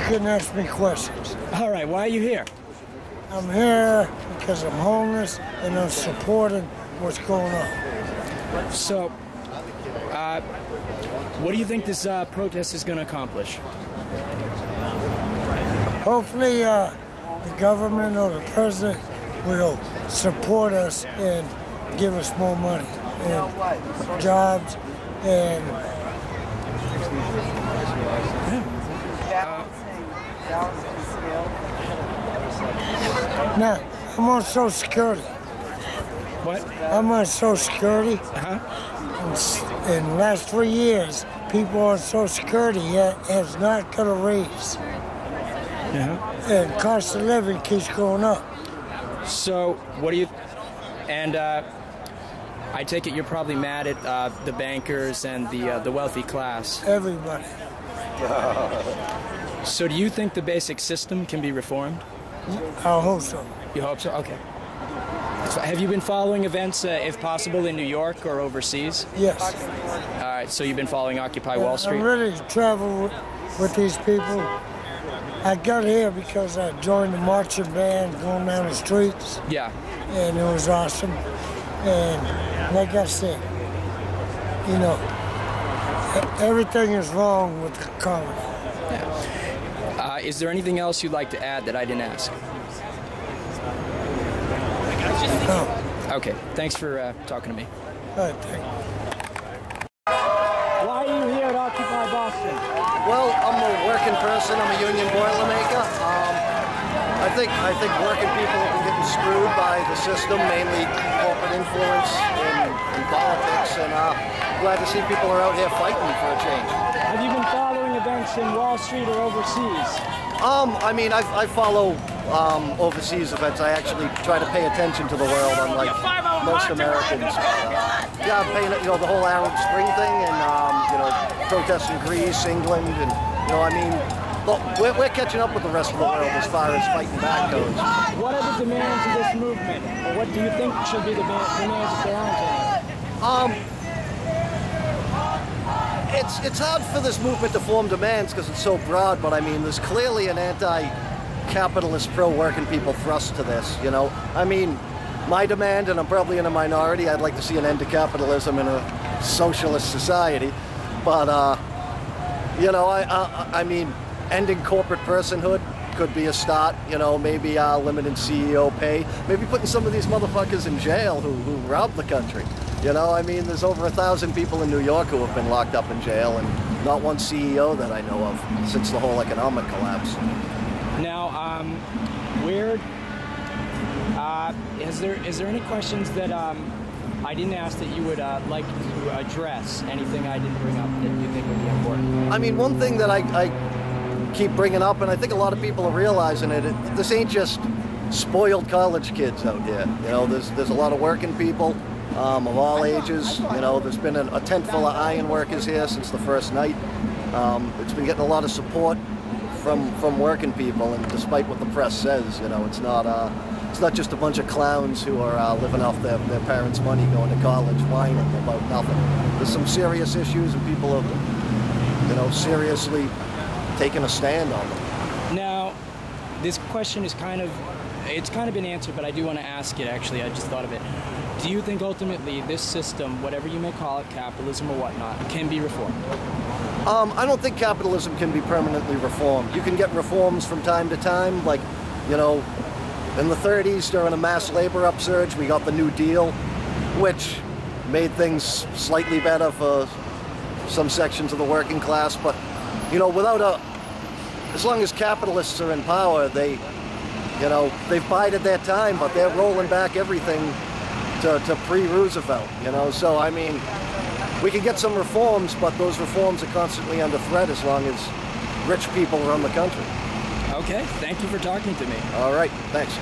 can ask me questions. All right, why are you here? I'm here because I'm homeless and I'm supporting what's going on. So, what do you think this protest is going to accomplish? Hopefully, the government or the president will support us and give us more money and jobs and now, I'm on Social Security. What? I'm on Social Security. Uh-huh. In the last 3 years, people on Social Security has not got a raise. Uh-huh. And cost of living keeps going up. So, what do you... And I take it you're probably mad at the bankers and the wealthy class. Everybody. So do you think the basic system can be reformed? I hope so. You hope so? Okay. So have you been following events, if possible, in New York or overseas? Yes. All right, so you've been following Occupy Wall Street? I'm ready to travel with these people. I got here because I joined the marching band going down the streets. Yeah. And it was awesome. And like I said, you know, everything is wrong with the economy. Yeah. Is there anything else you'd like to add that I didn't ask? No. Okay, thanks for talking to me. All right, thank you. Why are you here at Occupy Boston? Well, I'm a working person. I'm a union boilermaker. I think working people have been getting screwed by the system, mainly corporate influence in politics, and glad to see people are out here fighting for a change. Have you been following events in Wall Street or overseas? I mean, I follow overseas events. I actually try to pay attention to the world, unlike most Americans. Yeah, I'm paying, you know, the whole Arab Spring thing, and you know, protests in Greece, England, and you know, I mean, look, we're catching up with the rest of the world as far as fighting back goes. What are the demands of this movement, or what do you think should be the demands if there aren't any? It's hard for this movement to form demands because it's so broad, but I mean, there's clearly an anti-capitalist, pro-working people thrust to this, you know? I mean, my demand, and I'm probably in a minority, I'd like to see an end to capitalism in a socialist society, but, you know, I mean, ending corporate personhood could be a start, you know, maybe limiting CEO pay, maybe putting some of these motherfuckers in jail who robbed the country. You know, I mean, there's over 1,000 people in New York who have been locked up in jail, and not one CEO that I know of since the whole economic collapse. Now, is there any questions that I didn't ask that you would like to address? Anything I didn't bring up that you think would be important? I mean, one thing that I keep bringing up, and I think a lot of people are realizing it, this ain't just spoiled college kids out here. You know, there's a lot of working people. Of all ages, you know, there's been a tent full of iron workers here since the first night. It's been getting a lot of support from working people, and despite what the press says, you know, it's not just a bunch of clowns who are living off their parents' money going to college whining about nothing. There's some serious issues, and people have, you know, seriously taken a stand on them. Now, this question is it's kind of been answered, but I do want to ask it, actually. I just thought of it. Do you think ultimately this system, whatever you may call it, capitalism or whatnot, can be reformed? I don't think capitalism can be permanently reformed. You can get reforms from time to time, like, you know, in the 30s during a mass labor upsurge, we got the New Deal, which made things slightly better for some sections of the working class, but, you know, as long as capitalists are in power, you know, they've bided their time, but they're rolling back everything to pre-Roosevelt, you know, so I mean, we can get some reforms, but those reforms are constantly under threat as long as rich people run the country. Okay, thank you for talking to me. All right, thanks.